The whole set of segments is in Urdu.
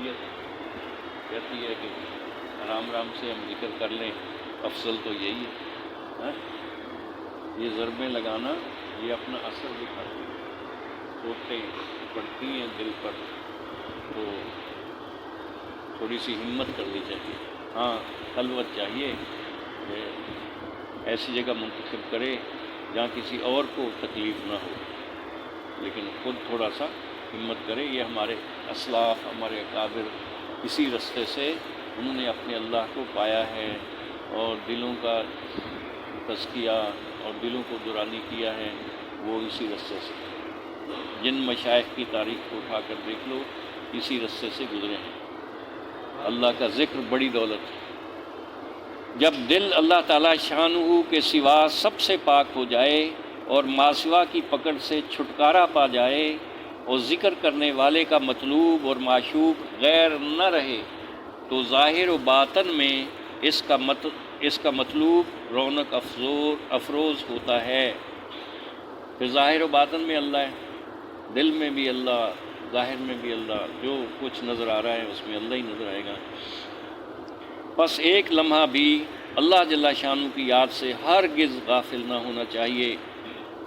طبیعت کہتی ہے کہ آرام آرام سے ہم ذکر کر لیں، افضل تو یہی ہے۔ یہ ضربیں لگانا یہ اپنا اثر دکھاتی ہیں، چوٹیں پڑتی ہیں دل پر، تو تھوڑی سی ہمت کرنی چاہیے۔ ہاں خلوت چاہیے، ایسی جگہ منتخب کرے جہاں کسی اور کو تکلیف نہ ہو، لیکن خود تھوڑا سا ہمت کرے۔ یہ ہمارے اسلاف، ہمارے اکابر اسی رستے سے انہوں نے اپنے اللہ کو پایا ہے اور دلوں کا تزکیہ اور دلوں کو درانی کیا ہے، وہ اسی رستے سے۔ جن مشائخ کی تاریخ کو اٹھا کر دیکھ لو، اسی رستے سے گزرے ہیں۔ اللہ کا ذکر بڑی دولت ہے۔ جب دل اللہ تعالیٰ شانہ کے سوا سب سے پاک ہو جائے اور ماسوا کی پکڑ سے چھٹکارا پا جائے اور ذکر کرنے والے کا مطلوب اور معشوق غیر نہ رہے، تو ظاہر و باطن میں اس کا مطلوب رونق افروز ہوتا ہے۔ پھر ظاہر و باطن میں اللہ ہے، دل میں بھی اللہ، ظاہر میں بھی اللہ، جو کچھ نظر آ رہا ہے اس میں اللہ ہی نظر آئے گا۔ پس ایک لمحہ بھی اللہ جل شانہ کی یاد سے ہرگز غافل نہ ہونا چاہیے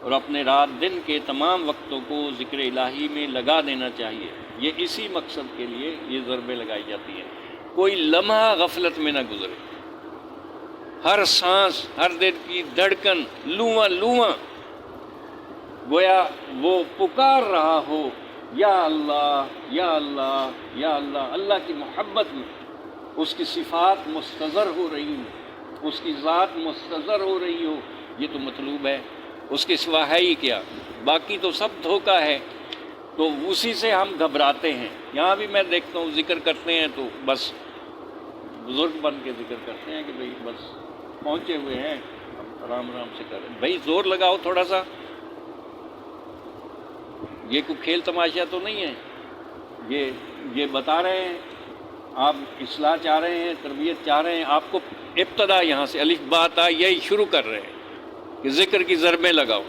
اور اپنے رات دن کے تمام وقتوں کو ذکر الہی میں لگا دینا چاہیے۔ یہ اسی مقصد کے لیے یہ ضربیں لگائی جاتی ہیں، کوئی لمحہ غفلت میں نہ گزرے۔ ہر سانس، ہر دل کی دھڑکن، لواں لواں گویا وہ پکار رہا ہو، یا اللہ یا اللہ یا اللہ، اللہ کی محبت میں اس کی صفات مستظہر ہو رہی ہوں، اس کی ذات مستظہر ہو رہی ہو، یہ تو مطلوب ہے۔ اس کے سوا ہے ہی کیا، باقی تو سب دھوکہ ہے۔ تو اسی سے ہم گھبراتے ہیں۔ یہاں بھی میں دیکھتا ہوں ذکر کرتے ہیں تو بس بزرگ بن کے ذکر کرتے ہیں کہ بھئی بس پہنچے ہوئے ہیں، اب آرام آرام سے کریں۔ بھئی زور لگاؤ تھوڑا سا، یہ کوئی کھیل تماشا تو نہیں ہے۔ یہ بتا رہے ہیں، آپ اصلاح چاہ رہے ہیں، تربیت چاہ رہے ہیں، آپ کو ابتدا یہاں سے الف با تا یہی شروع کر رہے ہیں کہ ذکر کی ضربیں لگاؤ۔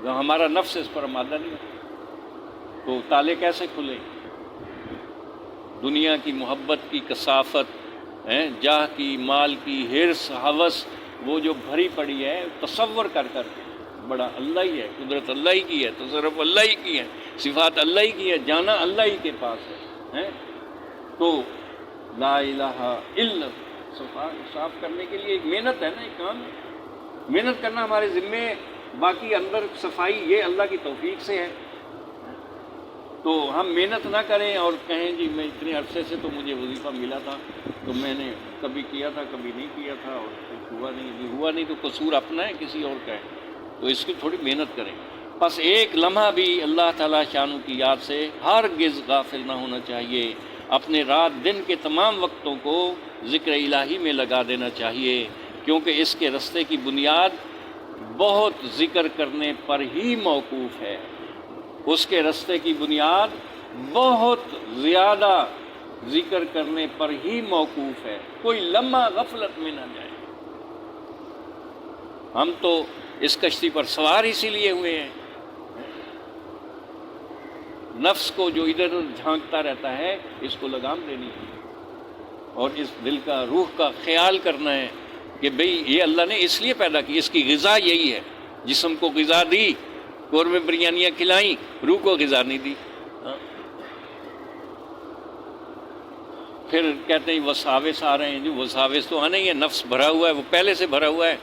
جو ہمارا نفس اس پر آمادہ نہیں ہے تو تالے کیسے کھلیں؟ دنیا کی محبت کی کثافت، جاہ کی، مال کی، حرص، ہوس، وہ جو بھری پڑی ہے، تصور کر کر کے بڑا اللہ ہی ہے، قدرت اللہ ہی کی ہے، تصرف اللہ ہی کی ہے، صفات اللہ ہی کی ہے، جانا اللہ ہی کے پاس ہے۔ تو لا الہ الا صاف کرنے کے لیے ایک محنت ہے نا، ایک کام ہے، محنت کرنا ہمارے ذمے ہے۔ باقی اندر صفائی یہ اللہ کی توفیق سے ہے۔ تو ہم محنت نہ کریں اور کہیں جی میں اتنے عرصے سے تو مجھے وظیفہ ملا تھا تو میں نے کبھی کیا تھا کبھی نہیں کیا تھا اور کچھ ہوا نہیں، تو قصور اپنا ہے کسی اور کا ہے، تو اس کی تھوڑی محنت کریں۔ بس ایک لمحہ بھی اللہ تعالیٰ شانہ کی یاد سے ہرگز غافل نہ ہونا چاہیے، اپنے رات دن کے تمام وقتوں کو ذکر الہی میں لگا دینا چاہیے، کیونکہ اس کے رستے کی بنیاد بہت ذکر کرنے پر ہی موقوف ہے۔ اس کے رستے کی بنیاد بہت زیادہ ذکر کرنے پر ہی موقوف ہے، کوئی لمحہ غفلت میں نہ جائے۔ ہم تو اس کشتی پر سوار اسی لیے ہوئے ہیں، نفس کو جو ادھر ادھر جھانکتا رہتا ہے اس کو لگام دینی ہے اور اس دل کا، روح کا خیال کرنا ہے کہ بھئی یہ اللہ نے اس لیے پیدا کی، اس کی غذا یہی ہے۔ جسم کو غذا دی، قورمے بریانیاں کھلائیں، روح کو غذا نہیں دی۔ پھر کہتے ہیں وساوس آ رہے ہیں، جو وساوس تو آنے ہی ہے، نفس بھرا ہوا ہے، وہ پہلے سے بھرا ہوا ہے،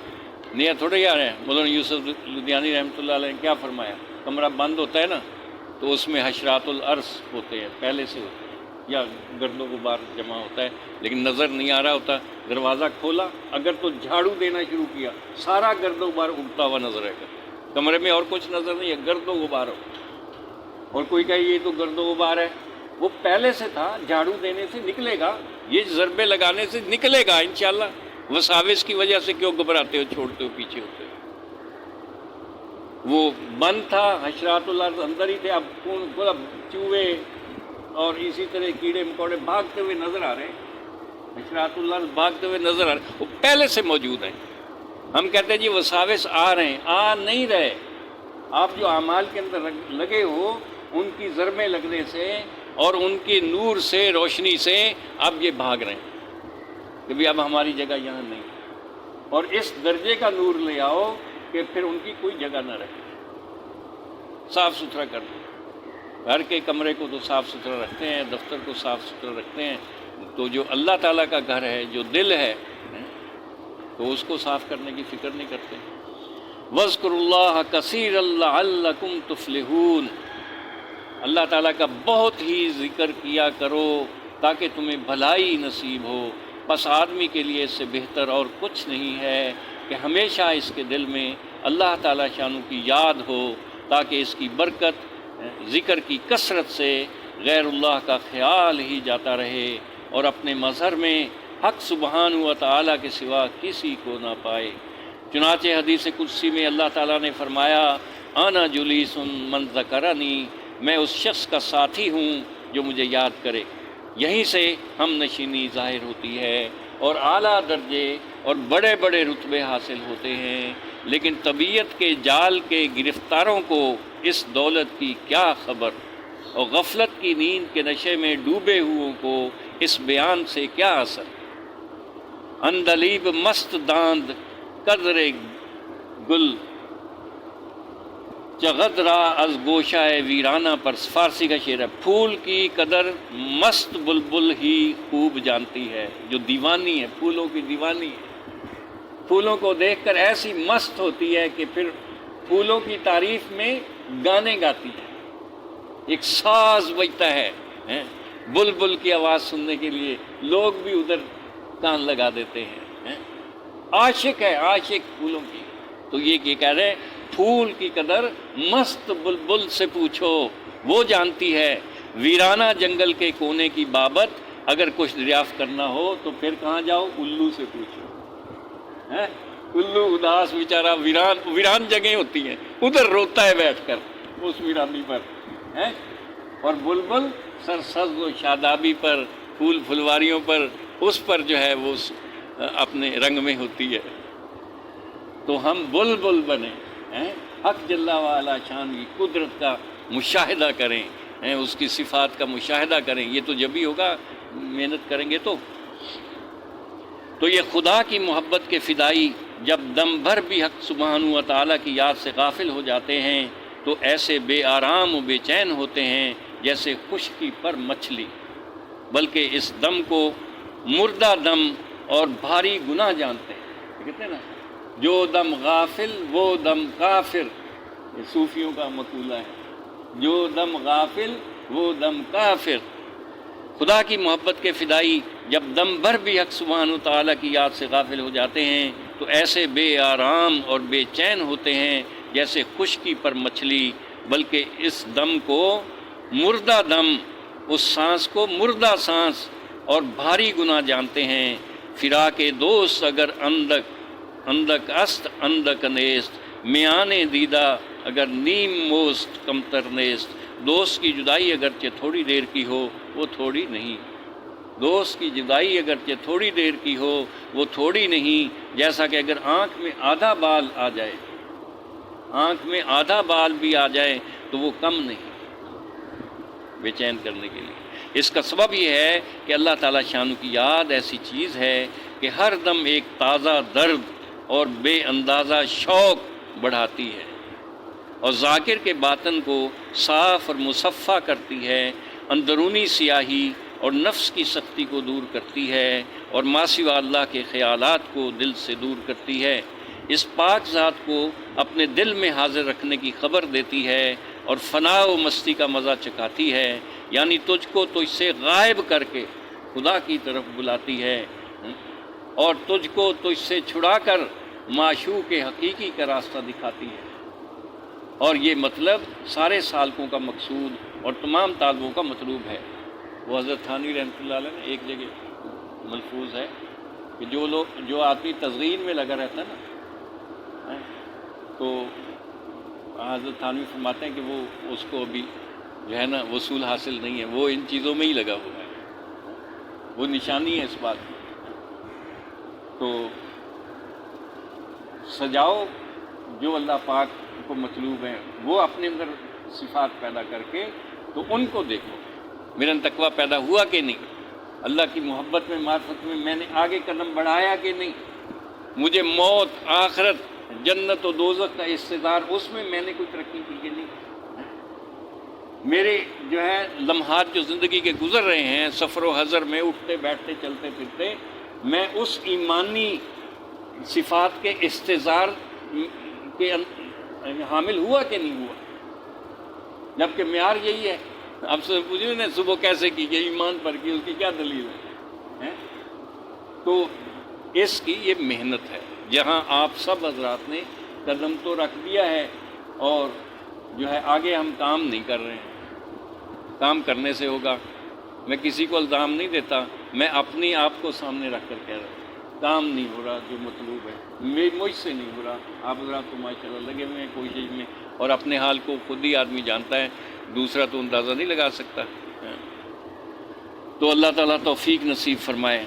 نیا تھوڑے ہی آ رہے ہیں۔ مولانا یوسف لدھیانی رحمۃ اللہ علیہ نے کیا فرمایا، کمرہ بند ہوتا ہے نا تو اس میں حشرات الارض ہوتے ہیں، پہلے سے ہوتے ہیں، یا گرد و غبار جمع ہوتا ہے لیکن نظر نہیں آ رہا ہوتا۔ دروازہ کھولا، اگر تو جھاڑو دینا شروع کیا، سارا گرد و غبار اگتا ہوا نظر آئے گا، کمرے میں اور کچھ نظر نہیں ہے، گرد و غبار ہو۔ اور کوئی کہے یہ تو گرد و غبار ہے، وہ پہلے سے تھا، جھاڑو دینے سے نکلے گا، یہ ضربے لگانے سے نکلے گا انشاءاللہ۔ وساوس کی وجہ سے کیوں گھبراتے ہو، چھوڑتے ہو، پیچھے ہوتے ہو؟ وہ بند تھا، حشرات الارض اندر ہی تھے، اب چوہے اور اسی طرح کیڑے مکوڑے بھاگتے ہوئے نظر آ رہے ہیں، حشرات الارض بھاگتے ہوئے نظر آ رہے ہیں، وہ پہلے سے موجود ہیں۔ ہم کہتے ہیں جی وساوس آ رہے ہیں، آ نہیں رہے۔ آپ جو اعمال کے اندر لگے ہو، ان کی ضربیں لگنے سے اور ان کے نور سے، روشنی سے اب یہ بھاگ رہے ہیں کہ بھی اب ہماری جگہ یہاں نہیں، اور اس درجے کا نور لے آؤ کہ پھر ان کی کوئی جگہ نہ رہے، صاف ستھرا کر دو۔ گھر کے کمرے کو تو صاف ستھرا رکھتے ہیں، دفتر کو صاف ستھرا رکھتے ہیں، تو جو اللہ تعالیٰ کا گھر ہے، جو دل ہے، تو اس کو صاف کرنے کی فکر نہیں کرتے۔ وَاذْكُرُوا اللَّهَ كَثِيرًا لَعَلَّكُمْ تُفْلِحُونَ، اللہ تعالیٰ کا بہت ہی ذکر کیا کرو تاکہ تمہیں بھلائی نصیب ہو۔ پس آدمی کے لیے اس سے بہتر اور کچھ نہیں ہے کہ ہمیشہ اس کے دل میں اللہ تعالیٰ شانو کی یاد ہو، تاکہ اس کی برکت، ذکر کی کثرت سے غیر اللہ کا خیال ہی جاتا رہے اور اپنے مظہر میں حق سبحانہ و تعالیٰ کے سوا کسی کو نہ پائے۔ چنانچہ حدیث قدسی میں اللہ تعالیٰ نے فرمایا، انا جلیس من ذکرنی، میں اس شخص کا ساتھی ہوں جو مجھے یاد کرے۔ یہیں سے ہم نشینی ظاہر ہوتی ہے اور اعلیٰ درجے اور بڑے بڑے رتبے حاصل ہوتے ہیں، لیکن طبیعت کے جال کے گرفتاروں کو اس دولت کی کیا خبر، اور غفلت کی نیند کے نشے میں ڈوبے ہوئوں کو اس بیان سے کیا اثر۔ اندلیب مست داند قدر گل چغد را از گوشہ ویرانہ پر، فارسی کا شعر ہے۔ پھول کی قدر مست بلبل ہی خوب جانتی ہے، جو دیوانی ہے، پھولوں کی دیوانی ہے، پھولوں کو دیکھ کر ایسی مست ہوتی ہے کہ پھر پھولوں کی تعریف میں گانے گاتی ہے، ایک ساز بجتا ہے، بلبل کی آواز سننے کے لیے لوگ بھی ادھر کان لگا دیتے ہیں، عاشق ہے، عاشق پھولوں کی۔ تو یہ کہہ رہے پھول کی قدر مست بلبل سے پوچھو، وہ جانتی ہے۔ ویرانہ جنگل کے کونے کی بابت اگر کچھ دریافت کرنا ہو تو پھر کہاں جاؤ؟ الو سے پوچھو۔ الو اداس بیچارہ ویران جگہیں ہوتی ہیں، ادھر روتا ہے بیٹھ کر اس ویرانی پر، اور بلبل سرسبز و شادابی پر، پھول پھلواریوں پر، اس پر جو ہے وہ اپنے رنگ میں ہوتی ہے۔ تو ہم بلبل بنیں، حق جل وعلا شان کی قدرت کا مشاہدہ کریں، اس کی صفات کا مشاہدہ کریں۔ یہ تو جب ہی ہوگا، محنت کریں گے تو یہ خدا کی محبت کے فدائی جب دم بھر بھی حق سبحانہ و تعالیٰ کی یاد سے غافل ہو جاتے ہیں تو ایسے بے آرام و بے چین ہوتے ہیں جیسے خشکی پر مچھلی، بلکہ اس دم کو مردہ دم اور بھاری گناہ جانتے ہیں۔ کہتے ہیں نا، جو دم غافل وہ دم کافر، یہ صوفیوں کا مقولہ ہے، جو دم غافل وہ دم کافر۔ خدا کی محبت کے فدائی جب دم بھر بھی حق سبحانہ تعالیٰ کی یاد سے غافل ہو جاتے ہیں تو ایسے بے آرام اور بے چین ہوتے ہیں جیسے خشکی پر مچھلی، بلکہ اس دم کو مردہ دم، اس سانس کو مردہ سانس اور بھاری گناہ جانتے ہیں۔ فراق دوست اگر اندک است اندک نیست، میان دیدہ اگر نیم موست کمتر نیست۔ دوست کی جدائی اگرچہ تھوڑی دیر کی ہو وہ تھوڑی نہیں، دوست کی جدائی اگرچہ تھوڑی دیر کی ہو وہ تھوڑی نہیں، جیسا کہ اگر آنکھ میں آدھا بال آ جائے، آنکھ میں آدھا بال بھی آ جائے تو وہ کم نہیں بے چین کرنے کے لیے۔ اس کا سبب یہ ہے کہ اللہ تعالیٰ شانو کی یاد ایسی چیز ہے کہ ہر دم ایک تازہ درد اور بے اندازہ شوق بڑھاتی ہے، اور ذاکر کے باطن کو صاف اور مصفہ کرتی ہے، اندرونی سیاہی اور نفس کی سختی کو دور کرتی ہے، اور ما سوا اللہ کے خیالات کو دل سے دور کرتی ہے۔ اس پاک ذات کو اپنے دل میں حاضر رکھنے کی خبر دیتی ہے اور فنا و مستی کا مزہ چکھاتی ہے، یعنی تجھ کو تجھ سے غائب کر کے خدا کی طرف بلاتی ہے اور تجھ کو تجھ سے چھڑا کر معشوق حقیقی کا راستہ دکھاتی ہے۔ اور یہ مطلب سارے سالکوں کا مقصود اور تمام طالبوں کا مطلوب ہے۔ وہ حضرت تھانوی رحمۃ اللہ علیہ نے ایک جگہ ملفوظ ہے کہ جو آدمی تزئین میں لگا رہتا ہے نا، تو حضرت تھانوی فرماتے ہیں کہ وہ اس کو ابھی جو ہے نا وصول حاصل نہیں ہے، وہ ان چیزوں میں ہی لگا ہوا ہے، وہ نشانی ہے اس بات کی۔ تو سجاؤ جو اللہ پاک کو مطلوب ہیں، وہ اپنے اندر صفات پیدا کر کے تو ان کو دیکھو، میرا تقویٰ پیدا ہوا کہ نہیں؟ اللہ کی محبت میں، معرفت میں میں نے آگے قدم بڑھایا کہ نہیں؟ مجھے موت، آخرت، جنت و دوزخ کا استعدار، اس میں میں نے کوئی ترقی کی کہ نہیں؟ میرے جو ہے لمحات جو زندگی کے گزر رہے ہیں سفر و حضر میں، اٹھتے بیٹھتے چلتے پھرتے، میں اس ایمانی صفات کے استظہار کے حامل ہوا کہ نہیں ہوا؟ جبکہ معیار یہی ہے۔ اب سے پوچھیں نا صبح کیسے کی گئی، ایمان پر کی، اس کی کیا دلیل ہے؟ تو اس کی یہ محنت ہے، جہاں آپ سب حضرات نے قدم تو رکھ دیا ہے اور جو ہے آگے ہم کام نہیں کر رہے ہیں۔ کام کرنے سے ہوگا۔ میں کسی کو الزام نہیں دیتا، میں اپنی آپ کو سامنے رکھ کر کہہ رہا ہوں کام نہیں ہو رہا جو مطلوب ہے، مجھ سے نہیں ہو رہا۔ آپ حضرات تو ماشاءاللہ لگے ہوئے ہیں کوشش میں، اور اپنے حال کو خود ہی آدمی جانتا ہے، دوسرا تو اندازہ نہیں لگا سکتا۔ تو اللہ تعالیٰ توفیق نصیب فرمائے۔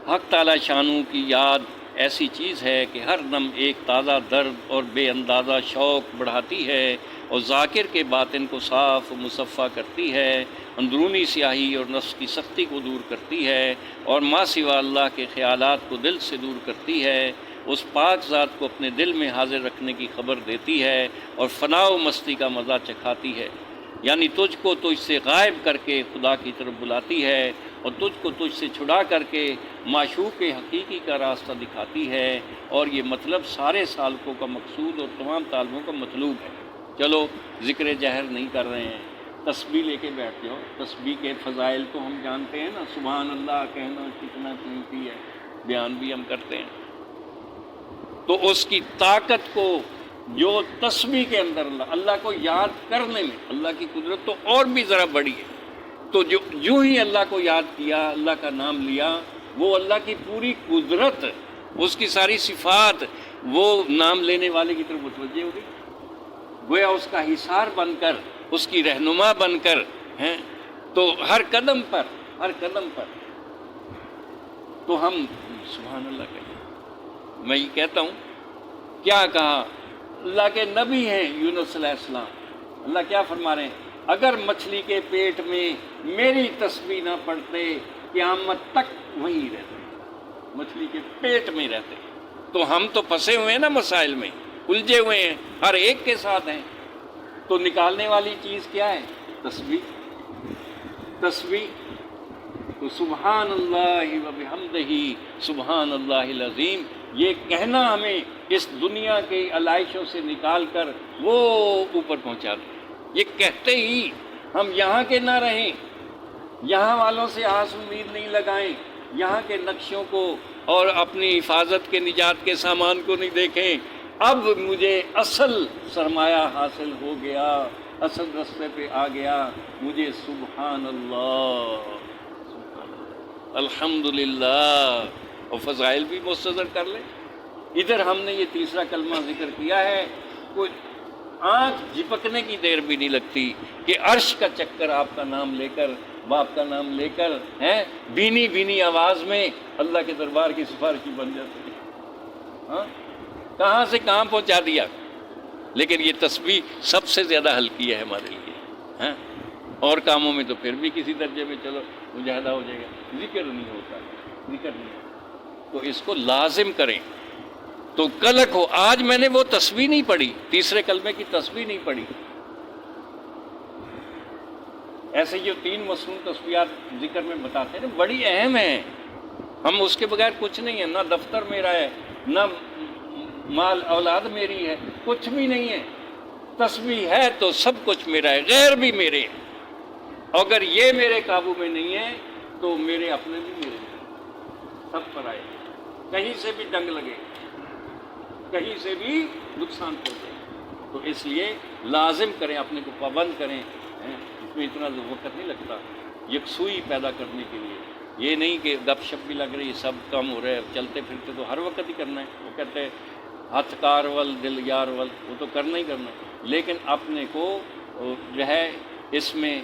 حق تعالیٰ شانوں کی یاد ایسی چیز ہے کہ ہر دم ایک تازہ درد اور بے اندازہ شوق بڑھاتی ہے، اور ذاکر کے باطن کو صاف و مصفہ کرتی ہے، اندرونی سیاہی اور نفس کی سختی کو دور کرتی ہے، اور ما سوا اللہ کے خیالات کو دل سے دور کرتی ہے، اس پاک ذات کو اپنے دل میں حاضر رکھنے کی خبر دیتی ہے، اور فنا و مستی کا مزہ چکھاتی ہے، یعنی تجھ کو تجھ سے غائب کر کے خدا کی طرف بلاتی ہے، اور تجھ کو تجھ سے چھڑا کر کے معشوق حقیقی کا راستہ دکھاتی ہے، اور یہ مطلب سارے سالکوں کا مقصود اور تمام طالبوں کا مطلوب ہے۔ چلو ذکر جہر نہیں کر رہے ہیں، تسبیح لے کے بیٹھ جاؤ۔ تسبیح کے فضائل تو ہم جانتے ہیں نا، سبحان اللہ کہنا کتنا قیمتی ہے، بیان بھی ہم کرتے ہیں۔ تو اس کی طاقت کو جو تسبیح کے اندر اللہ کو یاد کرنے میں، اللہ کی قدرت تو اور بھی ذرا بڑی ہے۔ تو جو ہی اللہ کو یاد کیا، اللہ کا نام لیا، وہ اللہ کی پوری قدرت، اس کی ساری صفات وہ نام لینے والے کی طرف متوجہ ہو گئی، گویا اس کا حصار بن کر، اس کی رہنما بن کر ہیں۔ تو ہر قدم پر تو ہم سبحان اللہ کہیں۔ میں یہ کہتا ہوں، کیا کہا اللہ کے نبی ہیں یونس علیہ السلام، اللہ کیا فرما رہے ہیں؟ اگر مچھلی کے پیٹ میں میری تسبیح نہ پڑھتے قیامت تک وہیں رہتے، مچھلی کے پیٹ میں رہتے۔ تو ہم تو پھنسے ہوئے ہیں نا مسائل میں، الجھے ہوئے ہیں، ہر ایک کے ساتھ ہیں۔ تو نکالنے والی چیز کیا ہے؟ تسبیح۔ تو سبحان اللہ و بحمدہ سبحان اللہ العظیم، یہ کہنا ہمیں اس دنیا کے علائشوں سے نکال کر وہ اوپر پہنچا دے۔ یہ کہتے ہی ہم یہاں کے نہ رہیں، یہاں والوں سے آس امید نہیں لگائیں، یہاں کے نقشوں کو اور اپنی حفاظت کے نجات کے سامان کو نہیں دیکھیں۔ اب مجھے اصل سرمایہ حاصل ہو گیا، اصل رستے پہ آ گیا، مجھے سبحان اللہ الحمدللہ اور فضائل بھی مستظر کر لیں۔ ادھر ہم نے یہ تیسرا کلمہ ذکر کیا ہے، کوئی آنکھ جھپکنے کی دیر بھی نہیں لگتی کہ عرش کا چکر آپ کا نام لے کر، باپ کا نام لے کر ہیں، بینی بینی آواز میں اللہ کے دربار کی سفارشی بن جاتی ہے۔ ہاں، کہاں سے کہاں پہنچا دیا۔ لیکن یہ تسبیح سب سے زیادہ ہلکی ہے ہمارے لیے۔ ہاں، اور کاموں میں تو پھر بھی کسی درجے میں چلو مجاہدہ ہو جائے گا، ذکر نہیں ہوتا، ذکر نہیں ہوتا۔ تو اس کو لازم کریں۔ تو کلک ہو، آج میں نے وہ تسبیح نہیں پڑھی، تیسرے کلمے کی تسبیح نہیں پڑھی۔ ایسے جو 3 مصنوع تسبیحات ذکر میں بتاتے ہیں بڑی اہم ہیں، ہم اس کے بغیر کچھ نہیں ہیں، نہ دفتر میرا ہے، نہ مال اولاد میری ہے، کچھ بھی نہیں ہے۔ تسبیح ہے تو سب کچھ میرا ہے، غیر بھی میرے ہیں۔ اگر یہ میرے قابو میں نہیں ہے تو میرے اپنے بھی میرے ہیں، سب پر آئے، کہیں سے بھی ڈنگ لگے، کہیں سے بھی نقصان پہنچے۔ تو اس لیے لازم کریں، اپنے کو پابند کریں۔ اس میں اتنا وقت نہیں لگتا یکسوئی پیدا کرنے کے لیے۔ یہ نہیں کہ گپ شپ بھی لگ رہی، سب کم ہو رہے، چلتے پھرتے تو ہر وقت ہی کرنا ہے۔ وہ کہتے ہیں ہاتھ کار ول دل یار ول، وہ تو کرنا ہی کرنا ہے، لیکن اپنے کو جو ہے اس میں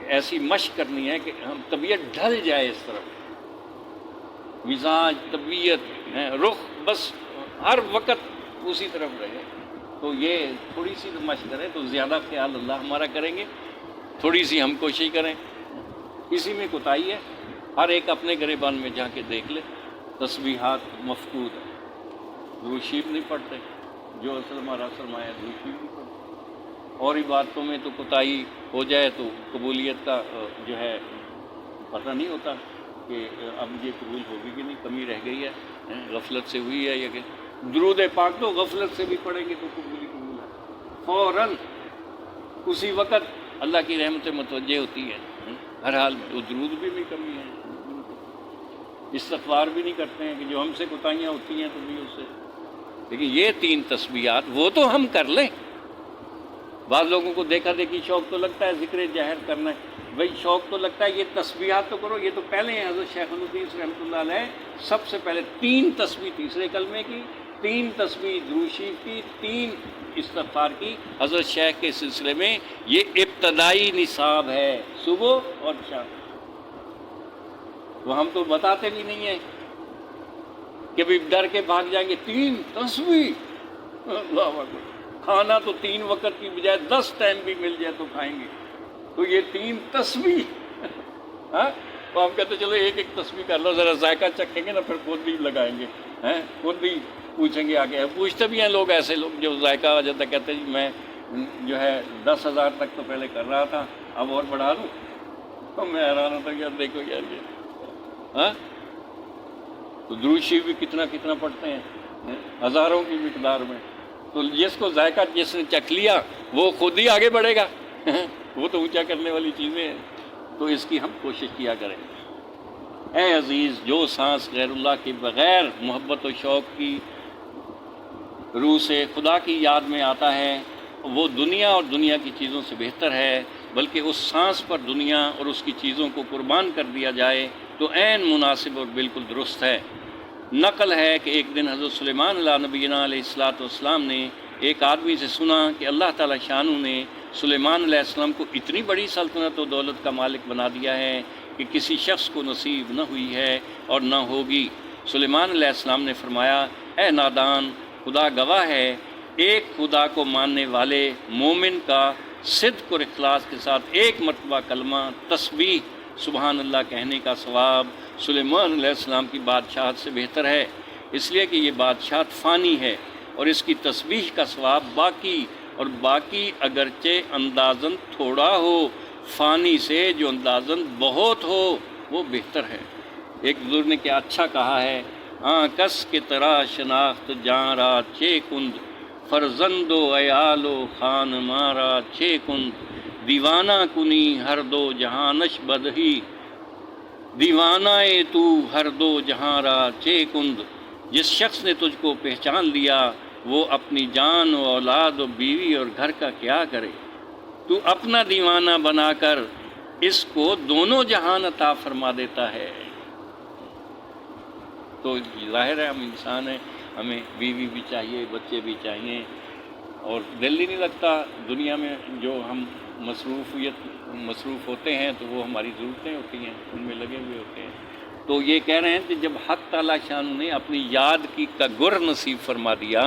ایسی مشق کرنی ہے کہ ہم طبیعت ڈھل جائے اس طرف، مزاج، طبیعت، رخ بس ہر وقت اسی طرف رہے۔ تو یہ تھوڑی سی مشق کریں تو زیادہ خیال اللہ ہمارا کریں گے، تھوڑی سی ہم کوشش کریں، اسی میں کوتاہی ہے۔ ہر ایک اپنے گریبان میں جا کے دیکھ لے، تسبیحات مفقود ہے، درود شریف نہیں پڑھتے، جو اصل ہمارا سرمایہ ہے درود شریف نہیں پڑھتے، اور عبادتوں میں تو کوتاہی ہو جائے تو قبولیت کا جو ہے پتہ نہیں ہوتا کہ اب یہ قبول ہوگی کہ نہیں، کمی رہ گئی ہے، غفلت سے ہوئی ہے یا کہ درود پاک تو غفلت سے بھی پڑھیں گے تو قبول ہے، فوراً اسی وقت اللہ کی رحمت متوجہ ہوتی ہے۔ ہر حال میں وہ درود بھی کمی ہے، استغفار بھی نہیں کرتے ہیں کہ جو ہم سے کوتاہیاں ہوتی ہیں تو بھی اس سے، لیکن یہ 3 تسبیحات وہ تو ہم کر لیں۔ بعض لوگوں کو دیکھا دیکھی شوق تو لگتا ہے ذکر جہر کرنا ہے، بھائی شوق تو لگتا ہے یہ تسبیحات تو کرو، یہ تو پہلے ہیں حضرت شیخ الحدیث رحمۃ اللہ علیہ سب سے پہلے 3 تسبیح تیسرے کلمے کی، 3 تسبیح درود شریف کی، 3 استغفار کی، حضرت شیخ کے سلسلے میں یہ ابتدائی نصاب ہے صبح اور شام۔ تو ہم تو بتاتے بھی نہیں ہیں کہ بھی ڈر کے بھاگ جائیں گے 3 تسبیح، اللہ اکبر، کھانا تو 3 وقت کی بجائے 10 ٹائم بھی مل جائے تو کھائیں گے، تو یہ 3 تسبیح ہاں، تو ہم کہتے چلو ایک تسبیح کر لو، ذرا ذائقہ چکھیں گے نا پھر خود بھی لگائیں گے، خود بھی پوچھیں گے آگے۔ پوچھتے بھی ہیں لوگ، ایسے لوگ جو ذائقہ آ جاتا کہتے ہیں جی میں جو ہے 10,000 تک تو پہلے کر رہا تھا، اب اور بڑھا دوں، تو میں حیران ہوتا یار دیکھو یار یہ تو درود شریف بھی کتنا پڑھتے ہیں، ہزاروں کی مقدار میں، تو جس کو ذائقہ جس نے چکھ لیا وہ خود ہی آگے بڑھے گا، وہ تو اونچا کرنے والی چیزیں ہیں، تو اس کی ہم کوشش کیا کریں۔ اے عزیز، جو سانس غیر اللہ کے بغیر محبت و شوق کی روح سے خدا کی یاد میں آتا ہے وہ دنیا اور دنیا کی چیزوں سے بہتر ہے، بلکہ اس سانس پر دنیا اور اس کی چیزوں کو قربان کر دیا جائے تو عین مناسب اور بالکل درست ہے۔ نقل ہے کہ ایک دن حضرت سلیمان علیہ نبینا علیہ السلام نے ایک آدمی سے سنا کہ اللہ تعالیٰ شانہ نے سلیمان علیہ السلام کو اتنی بڑی سلطنت و دولت کا مالک بنا دیا ہے کہ کسی شخص کو نصیب نہ ہوئی ہے اور نہ ہوگی۔ سلیمان علیہ السلام نے فرمایا، اے نادان، خدا گواہ ہے، ایک خدا کو ماننے والے مومن کا صدق اور اخلاص کے ساتھ 1 مرتبہ کلمہ تسبیح سبحان اللہ کہنے کا ثواب سلیمان علیہ السلام کی بادشاہت سے بہتر ہے، اس لیے کہ یہ بادشاہت فانی ہے اور اس کی تسبیح کا ثواب باقی اگرچہ اندازاً تھوڑا ہو، فانی سے جو اندازاً بہت ہو وہ بہتر ہے۔ ایک بزرگ نے کیا اچھا کہا ہے، کس کے طرح شناخت جاں را چے کند، فرزند و عیال و خان مارا چے کند، دیوانہ کنی ہر دو جہانش بدہی، دیوانہ تو ہر دو جہاں را چے کند۔ جس شخص نے تجھ کو پہچان لیا وہ اپنی جان و اولاد و بیوی اور گھر کا کیا کرے، تو اپنا دیوانہ بنا کر اس کو دونوں جہان عطا فرما دیتا ہے۔ تو ظاہر ہے ہم انسان ہیں، ہمیں بیوی بھی چاہیے، بچے بھی چاہیے، اور دل ہی نہیں لگتا دنیا میں جو ہم مصروف ہوتے ہیں تو وہ ہماری ضرورتیں ہوتی ہیں، ان میں لگے ہوئے ہوتے ہیں۔ تو یہ کہہ رہے ہیں کہ جب حق تعالیٰ شان نے اپنی یاد کی کا گر نصیب فرما دیا،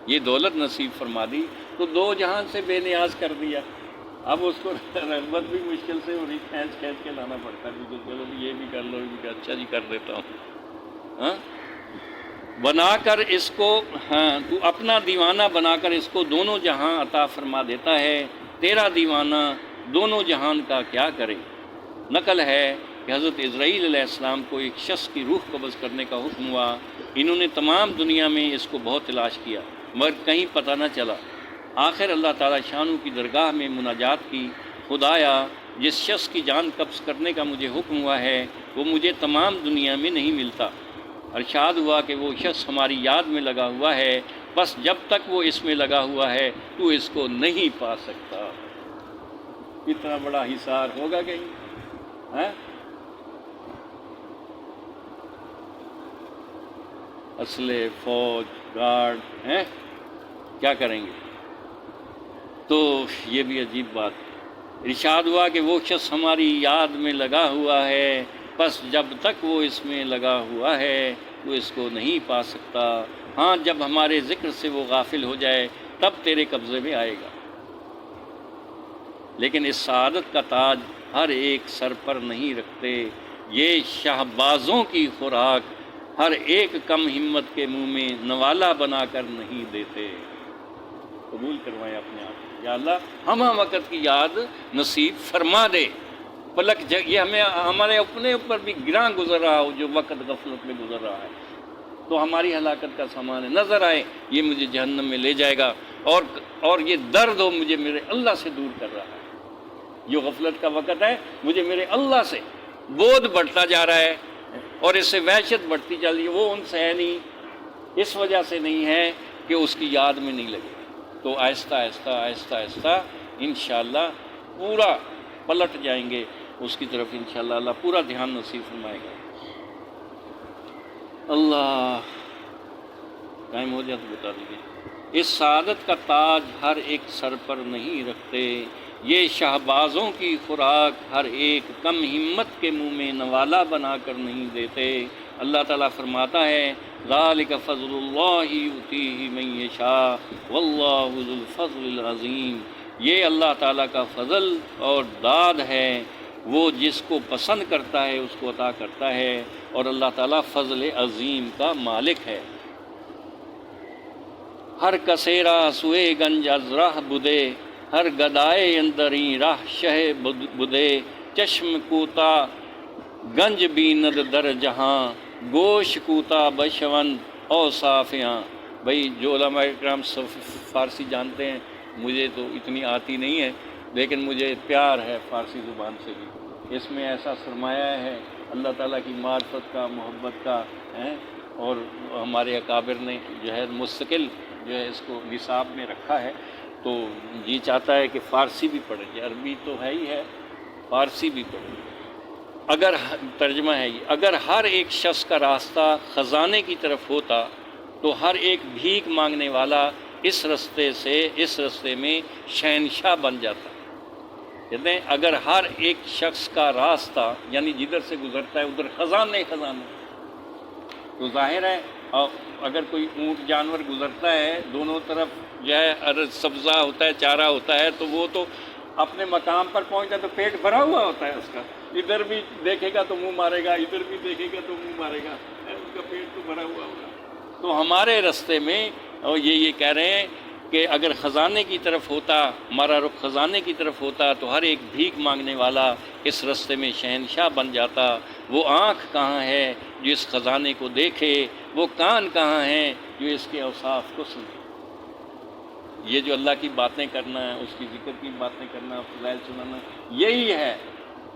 یہ دولت نصیب فرما دی، تو 2 جہان سے بے نیاز کر دیا۔ اب اس کو رغبت بھی مشکل سے ہو رہی، کھینچ کے لانا پڑتا ہے، کہ چلو یہ بھی کر لو، یہ بھی کر، اچھا جی کر دیتا ہوں، بنا کر اس کو، تو اپنا دیوانہ بنا کر اس کو دونوں جہاں عطا فرما دیتا ہے، تیرا دیوانہ دونوں جہان کا کیا کرے۔ نقل ہے کہ حضرت اسرائیل علیہ السلام کو ایک شخص کی روح قبض کرنے کا حکم ہوا، انہوں نے تمام دنیا میں اس کو بہت تلاش کیا مگر کہیں پتہ نہ چلا۔ آخر اللہ تعالیٰ شانہ کی درگاہ میں مناجات کی، خدایا جس شخص کی جان قبض کرنے کا مجھے حکم ہوا ہے وہ مجھے تمام دنیا میں نہیں ملتا۔ ارشاد ہوا کہ وہ شخص ہماری یاد میں لگا ہوا ہے، بس جب تک وہ اس میں لگا ہوا ہے تو اس کو نہیں پا سکتا۔ اتنا بڑا حصار ہوگا کہیں؟ اسلحے، فوج، گارڈ ہیں، کیا کریں گے؟ تو یہ بھی عجیب بات۔ ارشاد ہوا کہ وہ شخص ہماری یاد میں لگا ہوا ہے، بس جب تک وہ اس میں لگا ہوا ہے تو اس کو نہیں پا سکتا، ہاں جب ہمارے ذکر سے وہ غافل ہو جائے تب تیرے قبضے میں آئے گا۔ لیکن اس سعادت کا تاج ہر ایک سر پر نہیں رکھتے، یہ شہبازوں کی خوراک ہر ایک کم ہمت کے منہ میں نوالا بنا کر نہیں دیتے۔ قبول کروائیں اپنے آپ کو، یا اللہ ہم وقت کی یاد نصیب فرما دے۔ پلک یہ ہمیں ہمارے اپنے اوپر بھی گراں گزر رہا ہو، جو وقت غفلت میں گزر رہا ہے تو ہماری ہلاکت کا سامان ہے، نظر آئے یہ مجھے جہنم میں لے جائے گا، اور یہ درد ہو مجھے میرے اللہ سے دور کر رہا ہے۔ جو غفلت کا وقت ہے مجھے میرے اللہ سے بودھ بڑھتا جا رہا ہے، اور اس سے وحشت بڑھتی جا رہی ہے۔ وہ ان سے ہے نہیں، اس وجہ سے نہیں ہے کہ اس کی یاد میں نہیں لگے۔ تو آہستہ آہستہ آہستہ آہستہ انشاءاللہ پورا پلٹ جائیں گے اس کی طرف، انشاءاللہ اللہ پورا دھیان نصیب فرمائے گا۔ اللہ ٹائم ہو جائے تو بتا دیجیے۔ اس سعادت کا تاج ہر ایک سر پر نہیں رکھتے، یہ شہبازوں کی خوراک ہر ایک کم ہمت کے منہ میں نوالا بنا کر نہیں دیتے۔ اللہ تعالیٰ فرماتا ہے ذالک فضل اللہ یؤتیہ من یشاء واللہ ذو الفضل العظیم، یہ اللہ تعالیٰ کا فضل اور داد ہے، وہ جس کو پسند کرتا ہے اس کو عطا کرتا ہے، اور اللہ تعالیٰ فضل عظیم کا مالک ہے۔ ہر کسیرا سوئے گنج از راہ بدے، ہر گدائے اندری راہ شہ بدے، چشم کوتا گنج بیند در جہاں، گوش کوتا بشون او صافیاں۔ بھائی جو علماء اکرام فارسی جانتے ہیں، مجھے تو اتنی آتی نہیں ہے، لیکن مجھے پیار ہے فارسی زبان سے بھی۔ اس میں ایسا سرمایہ ہے اللہ تعالیٰ کی معرفت کا، محبت کا ہے، اور ہمارے اکابر نے جو ہے مستقل جو ہے اس کو نصاب میں رکھا ہے، تو جی چاہتا ہے کہ فارسی بھی پڑھیں گے، عربی تو ہے ہی ہے، فارسی بھی پڑھیں گے۔ اگر ترجمہ ہے یہ، اگر ہر ایک شخص کا راستہ خزانے کی طرف ہوتا تو ہر ایک بھیک مانگنے والا اس رستے میں شہنشاہ بن جاتا۔ کہتے ہیں اگر ہر ایک شخص کا راستہ یعنی جدھر سے گزرتا ہے ادھر خزانے تو ظاہر ہے اگر کوئی اونٹ جانور گزرتا ہے دونوں طرف جو ہے سبزہ ہوتا ہے، چارہ ہوتا ہے، تو وہ تو اپنے مقام پر پہنچتا ہے تو پیٹ بھرا ہوا ہوتا ہے اس کا، ادھر بھی دیکھے گا تو منہ مارے گا، ادھر بھی دیکھے گا تو منہ مارے گا، اس کا پیٹ تو بھرا ہوا ہوگا۔ تو ہمارے رستے میں یہ کہہ رہے ہیں کہ اگر خزانے کی طرف ہوتا، ہمارا رخ خزانے کی طرف ہوتا تو ہر ایک بھیک مانگنے والا اس رستے میں شہنشاہ بن جاتا۔ وہ آنکھ کہاں ہے جو اس خزانے کو دیکھے، وہ کان کہاں ہیں جو اس کے اوصاف کو سنے۔ یہ جو اللہ کی باتیں کرنا ہے، اس کی ذکر کی باتیں کرنا، فضائل سنانا،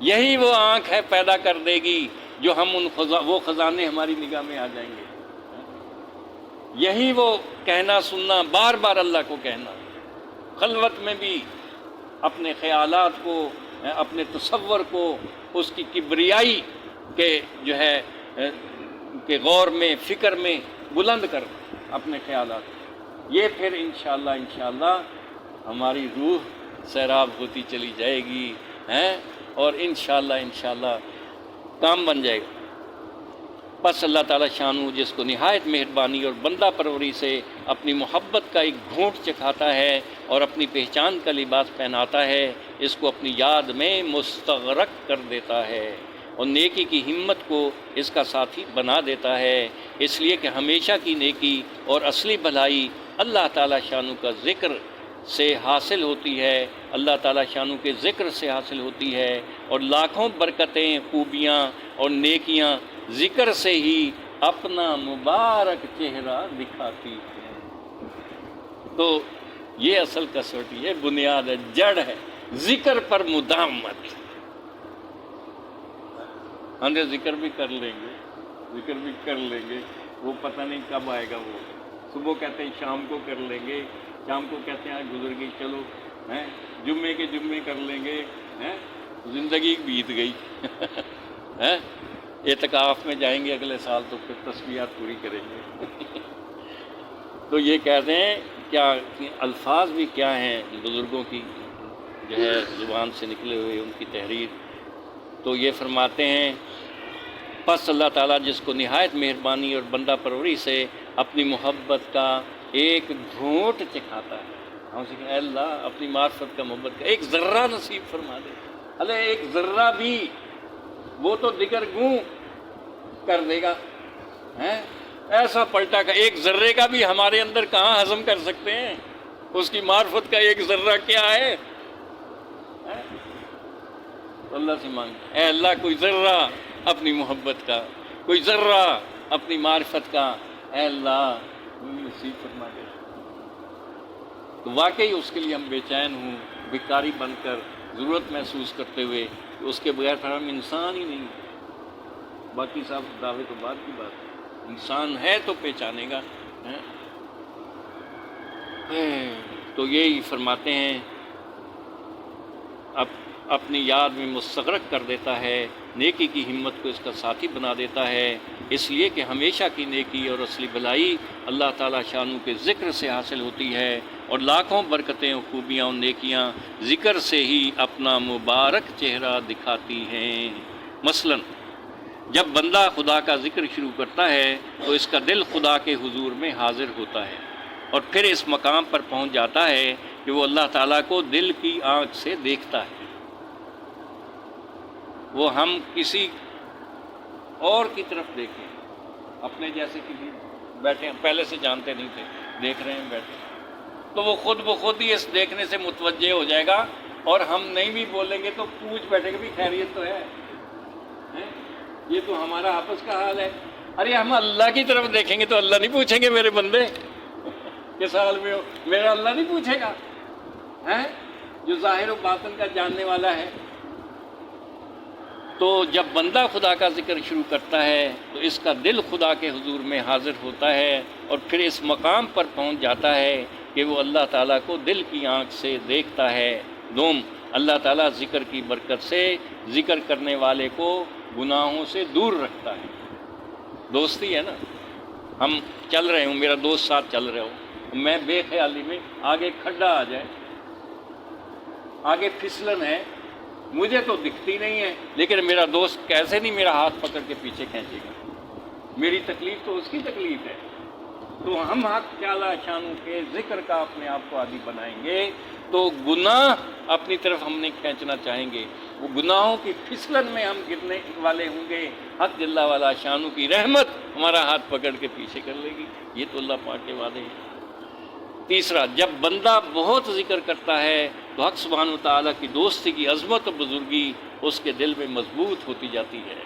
یہی وہ آنکھ ہے پیدا کر دے گی جو ہم وہ خزانے ہماری نگاہ میں آ جائیں گے۔ یہی وہ کہنا سننا، بار بار اللہ کو کہنا، خلوت میں بھی اپنے خیالات کو، اپنے تصور کو اس کی کبریائی کے جو ہے کہ غور میں، فکر میں بلند کر اپنے خیالات، یہ پھر انشاءاللہ ہماری روح سیراب ہوتی چلی جائے گی اور انشاءاللہ کام بن جائے گا۔ پس اللہ تعالیٰ شانو جس کو نہایت مہربانی اور بندہ پروری سے اپنی محبت کا ایک گھونٹ چکھاتا ہے اور اپنی پہچان کا لباس پہناتا ہے، اس کو اپنی یاد میں مستغرق کر دیتا ہے اور نیکی کی ہمت کو اس کا ساتھی بنا دیتا ہے، اس لیے کہ ہمیشہ کی نیکی اور اصلی بھلائی اللہ تعالیٰ شانو کا ذکر سے حاصل ہوتی ہے، اللہ تعالیٰ شانو کے ذکر سے حاصل ہوتی ہے، اور لاکھوں برکتیں، خوبیاں اور نیکیاں ذکر سے ہی اپنا مبارک چہرہ دکھاتی ہے۔ تو یہ اصل کسوٹی ہے، بنیاد ہے، جڑ ہے، ذکر پر مداومت۔ ہم نے ذکر بھی کر لیں گے، وہ پتہ نہیں کب آئے گا، وہ صبح کہتے ہیں شام کو کر لیں گے، شام کو کہتے ہیں گزر گئی، چلو جمعے کے جمعے کر لیں گے، زندگی بیت گئی۔ اعتکاف میں جائیں گے اگلے سال تو پھر تسبیحات پوری کریں گے۔ تو یہ کہتے ہیں کیا الفاظ بھی کیا ہیں بزرگوں کی جو ہے زبان سے نکلے ہوئے، ان کی تحریر۔ تو یہ فرماتے ہیں پس اللہ تعالیٰ جس کو نہایت مہربانی اور بندہ پروری سے اپنی محبت کا ایک گھونٹ چکھاتا ہے، ہم سے کہ اے اللہ اپنی معرفت کا محبت کا ایک ذرہ نصیب فرما دے، ارے ایک ذرہ بھی، وہ تو دگر گوں کر دے گا، ایسا پلٹا کا ایک ذرے کا بھی ہمارے اندر کہاں ہضم کر سکتے ہیں، اس کی معرفت کا ایک ذرہ کیا ہے؟ تو اللہ سے مانگ، اے اللہ کوئی ذرہ اپنی محبت کا، کوئی ذرہ اپنی معرفت کا، اے اللہ نصیب فرما دے۔ تو واقعی اس کے لیے ہم بے چین ہوں، بھکاری بن کر ضرورت محسوس کرتے ہوئے کہ اس کے بغیر پھر ہم انسان ہی نہیں، باقی صاحب دعوے تو بعد کی بات ہے، انسان ہے تو پہچانے گا۔ تو یہی فرماتے ہیں اپنی یاد میں مستغرق کر دیتا ہے، نیکی کی ہمت کو اس کا ساتھی بنا دیتا ہے، اس لیے کہ ہمیشہ کی نیکی اور اصلی بھلائی اللہ تعالیٰ شانوں کے ذکر سے حاصل ہوتی ہے، اور لاکھوں برکتیں و خوبیاں اور نیکیاں ذکر سے ہی اپنا مبارک چہرہ دکھاتی ہیں۔ مثلاً جب بندہ خدا کا ذکر شروع کرتا ہے تو اس کا دل خدا کے حضور میں حاضر ہوتا ہے، اور پھر اس مقام پر پہنچ جاتا ہے کہ وہ اللہ تعالیٰ کو دل کی آنکھ سے دیکھتا ہے۔ وہ ہم کسی اور کی طرف دیکھیں، اپنے جیسے کسی بیٹھے پہلے سے جانتے نہیں تھے، دیکھ رہے ہیں بیٹھے، تو وہ خود بخود ہی اس دیکھنے سے متوجہ ہو جائے گا، اور ہم نہیں بھی بولیں گے تو پوچھ بیٹھے گا بھی خیریت تو ہے؟ یہ تو ہمارا آپس کا حال ہے۔ ارے ہم اللہ کی طرف دیکھیں گے تو اللہ نہیں پوچھیں گے میرے بندے کس حال میں ہو، میرا اللہ نہیں پوچھے گا، جو ظاہر و باطن کا جاننے والا ہے۔ تو جب بندہ خدا کا ذکر شروع کرتا ہے تو اس کا دل خدا کے حضور میں حاضر ہوتا ہے، اور پھر اس مقام پر پہنچ جاتا ہے کہ وہ اللہ تعالیٰ کو دل کی آنکھ سے دیکھتا ہے۔ دوم، اللہ تعالیٰ ذکر کی برکت سے ذکر کرنے والے کو گناہوں سے دور رکھتا ہے۔ دوستی ہے نا، ہم چل رہے ہوں، میرا دوست ساتھ چل رہے ہو، میں بے خیالی میں آگے کھڈا آ جائے، آگے پھسلن ہے، مجھے تو دکھتی نہیں ہے، لیکن میرا دوست کیسے نہیں میرا ہاتھ پکڑ کے پیچھے کھینچے گا، میری تکلیف تو اس کی تکلیف ہے۔ تو ہم حق تعالیٰ شانوں کے ذکر کا اپنے آپ کو عادی بنائیں گے تو گناہ اپنی طرف ہم نہیں کھینچنا چاہیں گے، وہ گناہوں کی پھسلن میں ہم گرنے والے ہوں گے، حق جل والا شانوں کی رحمت ہمارا ہاتھ پکڑ کے پیچھے کر لے گی۔ یہ تو اللہ پاک کے وعدے ہیں۔ تیسرا، جب بندہ بہت ذکر کرتا ہے تو حق سبحانہ و تعالیٰ کی دوستی کی عظمت و بزرگی اس کے دل میں مضبوط ہوتی جاتی ہے۔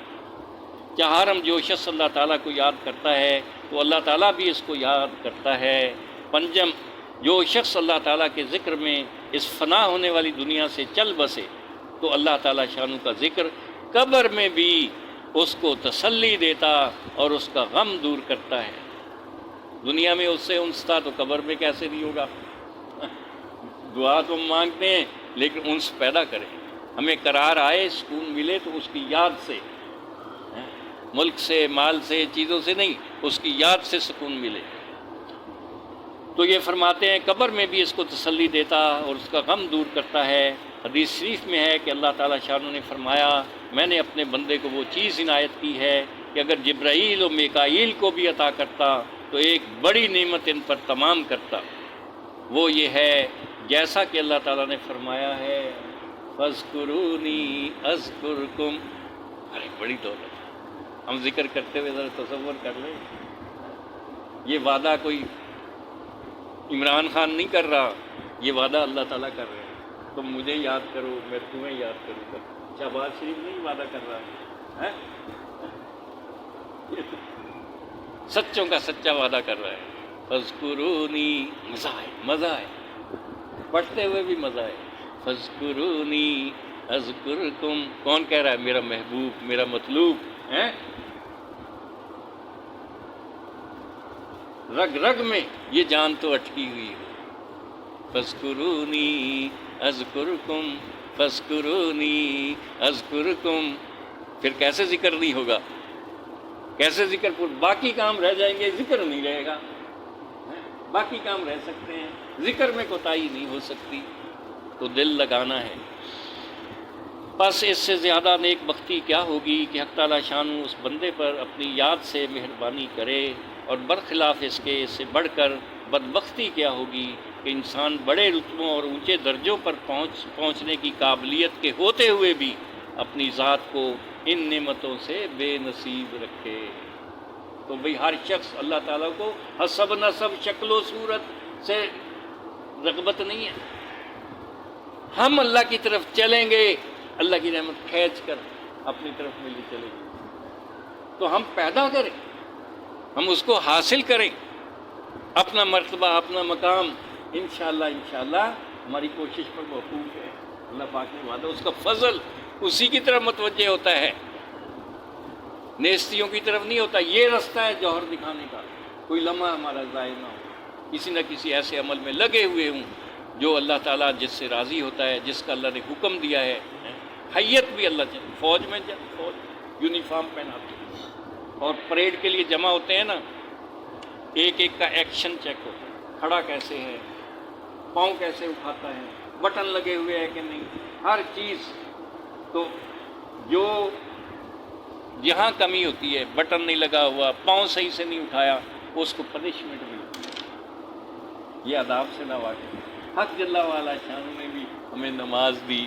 چہارم، جو شخص اللہ تعالیٰ کو یاد کرتا ہے تو اللہ تعالیٰ بھی اس کو یاد کرتا ہے۔ پنجم، جو شخص اللہ تعالیٰ کے ذکر میں اس فنا ہونے والی دنیا سے چل بسے تو اللہ تعالیٰ شانوں کا ذکر قبر میں بھی اس کو تسلی دیتا اور اس کا غم دور کرتا ہے۔ دنیا میں اس سے انس تھا تو قبر میں کیسے نہیں ہوگا؟ دعا تو مانگتے ہیں لیکن انس پیدا کریں، ہمیں قرار آئے، سکون ملے تو اس کی یاد سے، ملک سے، مال سے، چیزوں سے نہیں، اس کی یاد سے سکون ملے۔ تو یہ فرماتے ہیں قبر میں بھی اس کو تسلی دیتا اور اس کا غم دور کرتا ہے۔ حدیث شریف میں ہے کہ اللہ تعالیٰ شانوں نے فرمایا، میں نے اپنے بندے کو وہ چیز عنایت کی ہے کہ اگر جبرائیل و میکائیل کو بھی عطا کرتا تو ایک بڑی نعمت ان پر تمام کرتا، وہ یہ ہے جیسا کہ اللہ تعالیٰ نے فرمایا ہے فاذکرونی اذکرکم۔ ارے بڑی دولت، ہم ذکر کرتے ہوئے ذرا تصور کر لیں، یہ وعدہ کوئی عمران خان نہیں کر رہا، یہ وعدہ اللہ تعالیٰ کر رہے ہیں، تم مجھے یاد کرو میں تمہیں یاد کروں گا۔ شہباز شریف نہیں وعدہ کر رہا ہے، سچوں کا سچا وعدہ کر رہا ہے۔ فاذکرونی، مزہ ہے پڑھتے ہوئے بھی مزہ ہے۔ فاذکرونی اذکرکم، کون کہہ رہا ہے؟ میرا محبوب، میرا مطلوب ہے، رگ رگ میں یہ جان تو اٹکی ہوئی ہے۔ فاذکرونی اذکرکم، فاذکرونی اذکرکم۔ پھر کیسے ذکر نہیں ہوگا؟ کیسے ذکر پر باقی کام رہ جائیں گے، ذکر نہیں رہے گا۔ باقی کام رہ سکتے ہیں، ذکر میں کوتاہی نہیں ہو سکتی، تو دل لگانا ہے۔ بس اس سے زیادہ نیک بختی کیا ہوگی کہ حق تعالیٰ شانو اس بندے پر اپنی یاد سے مہربانی کرے، اور برخلاف اس کے اس سے بڑھ کر بدبختی کیا ہوگی کہ انسان بڑے رتبوں اور اونچے درجوں پر پہنچنے کی قابلیت کے ہوتے ہوئے بھی اپنی ذات کو ان نعمتوں سے بے نصیب رکھے۔ تو بھئی ہر شخص اللہ تعالیٰ کو حسب نسب شکل و صورت سے رغبت نہیں ہے۔ ہم اللہ کی طرف چلیں گے، اللہ کی رحمت کھینچ کر اپنی طرف میں لے چلیں گے۔ تو ہم پیدا کریں، ہم اس کو حاصل کریں، اپنا مرتبہ، اپنا مقام انشاءاللہ ہماری کوشش پر موقوف ہے۔ اللہ پاک نے وعدہ، اس کا فضل اسی کی طرف متوجہ ہوتا ہے، نیستیوں کی طرف نہیں ہوتا۔ یہ رستہ ہے جوہر دکھانے کا، کوئی لمحہ ہمارا ضائع نہ ہو، کسی نہ کسی ایسے عمل میں لگے ہوئے ہوں جو اللہ تعالیٰ جس سے راضی ہوتا ہے، جس کا اللہ نے حکم دیا ہے۔ حیت بھی اللہ چاہے، فوج میں فوج یونیفارم پہناتے ہیں اور پریڈ کے لیے جمع ہوتے ہیں نا، ایک ایک کا ایکشن چیک ہوتا ہے، کھڑا کیسے ہے، پاؤں کیسے اٹھاتا ہے، بٹن لگے ہوئے ہیں کہ نہیں، ہر چیز۔ تو جو جہاں کمی ہوتی ہے، بٹن نہیں لگا ہوا، پاؤں صحیح سے نہیں اٹھایا، اس کو پنشمنٹ ملتی ہے۔ یہ آداب سے نواقف ہے۔ حق جل وعلا شان نے بھی ہمیں نماز دی،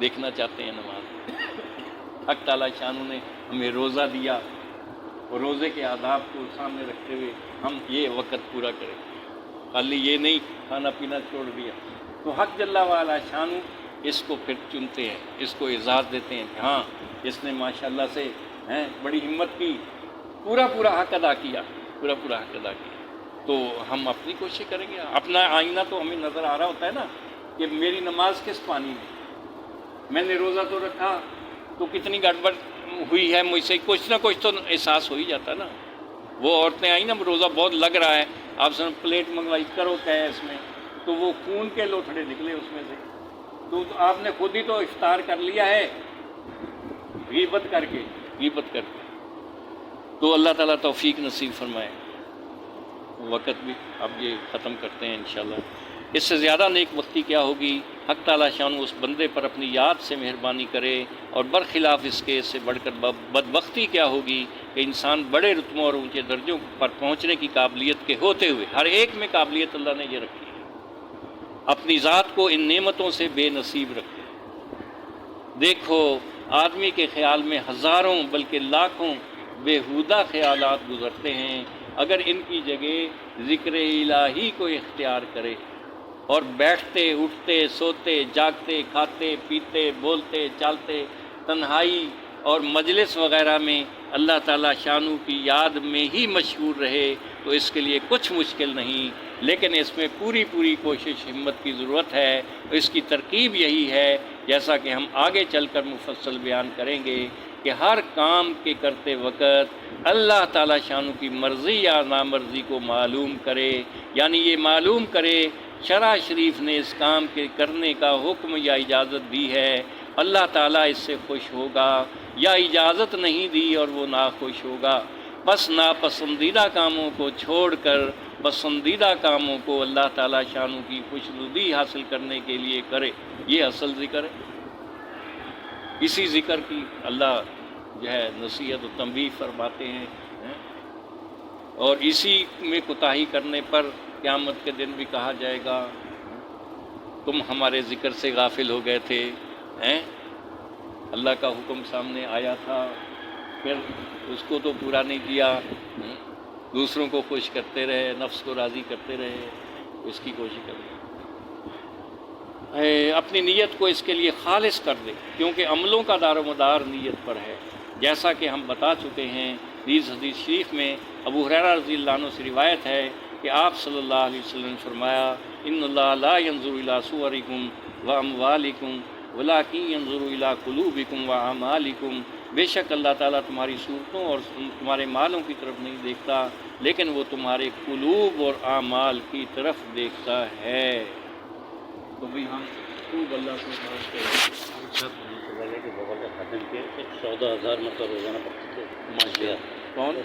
دیکھنا چاہتے ہیں نماز۔ حق تعالیٰ شان نے ہمیں روزہ دیا، اور روزے کے آداب کو سامنے رکھتے ہوئے ہم یہ وقت پورا کریں، خالی یہ نہیں کھانا پینا چھوڑ دیا۔ تو حق جل وعلا شان اس کو پھر چنتے ہیں، اس کو اعزاز دیتے ہیں کہ ہاں اس نے ماشاءاللہ سے بڑی ہمت کی، پورا حق ادا کیا، پورا حق ادا کیا۔ تو ہم اپنی کوشش کریں گے، اپنا آئینہ تو ہمیں نظر آ رہا ہوتا ہے نا کہ میری نماز کس پانی میں نے روزہ تو رکھا، تو کتنی گڑبڑ ہوئی ہے مجھ سے، کچھ نہ کچھ تو احساس ہو ہی جاتا نا۔ وہ عورتیں آئیں نا، روزہ بہت لگ رہا ہے، آپ سے پلیٹ منگوائی، کرو کیا ہے اس میں، تو وہ خون کے لوتھڑے نکلے اس میں سے، تو آپ نے خود ہی تو افطار کر لیا ہے غیبت کر کے۔ تو اللہ تعالیٰ توفیق نصیب فرمائے۔ وقت بھی اب یہ ختم کرتے ہیں انشاءاللہ۔ اس سے زیادہ نیک وقتی کیا ہوگی، حق تعالیٰ شان اس بندے پر اپنی یاد سے مہربانی کرے، اور برخلاف اس کے اس سے بڑھ کر بدبختی کیا ہوگی کہ انسان بڑے رتبوں اور اونچے درجوں پر پہنچنے کی قابلیت کے ہوتے ہوئے، ہر ایک میں قابلیت اللہ نے یہ رکھی ہے، اپنی ذات کو ان نعمتوں سے بے نصیب رکھے۔ دیکھو آدمی کے خیال میں ہزاروں بلکہ لاکھوں بےہودہ خیالات گزرتے ہیں، اگر ان کی جگہ ذکر الہی کو اختیار کرے اور بیٹھتے اٹھتے سوتے جاگتے کھاتے پیتے بولتے چالتے تنہائی اور مجلس وغیرہ میں اللہ تعالیٰ شانو کی یاد میں ہی مشغول رہے، تو اس کے لیے کچھ مشکل نہیں، لیکن اس میں پوری کوشش ہمت کی ضرورت ہے۔ اس کی ترکیب یہی ہے، جیسا کہ ہم آگے چل کر مفصل بیان کریں گے، کہ ہر کام کے کرتے وقت اللہ تعالیٰ شانو کی مرضی یا نامرضی کو معلوم کرے، یعنی یہ معلوم کرے شرع شریف نے اس کام کے کرنے کا حکم یا اجازت دی ہے، اللہ تعالیٰ اس سے خوش ہوگا، یا اجازت نہیں دی اور وہ ناخوش ہوگا، بس ناپسندیدہ کاموں کو چھوڑ کر پسندیدہ کاموں کو اللہ تعالیٰ شانو کی خوشنودی حاصل کرنے کے لیے کرے۔ یہ اصل ذکر ہے۔ اسی ذکر کی اللہ جو ہے نصیحت و تنبیہ فرماتے ہیں، اور اسی میں کوتاہی کرنے پر قیامت کے دن بھی کہا جائے گا تم ہمارے ذکر سے غافل ہو گئے تھے، اللہ کا حکم سامنے آیا تھا، پھر اس کو تو پورا نہیں کیا، دوسروں کو خوش کرتے رہے، نفس کو راضی کرتے رہے، اس کی کوشش کریں۔ اپنی نیت کو اس کے لیے خالص کر دے، کیونکہ عملوں کا دار و مدار نیت پر ہے، جیسا کہ ہم بتا چکے ہیں۔ حدیث شریف میں ابو ہریرہ رضی اللہ عنہ سے روایت ہے کہ آپ صلی اللہ علیہ وسلم نے فرمایا، ان اللہ لا ينظر الى صورکم واموالکم ولکن ينظر الى قلوبکم واعمالکم، بے شک اللہ تعالیٰ تمہاری صورتوں اور تمہارے مالوں کی طرف نہیں دیکھتا، لیکن وہ تمہارے قلوب اور اعمال کی طرف دیکھتا ہے۔ تو بھی ہم خوب اللہ کو مانتے ہیں۔ کے بغل ختم کے 14,000 مرتبہ روزانہ پڑھتے تھے، کون؟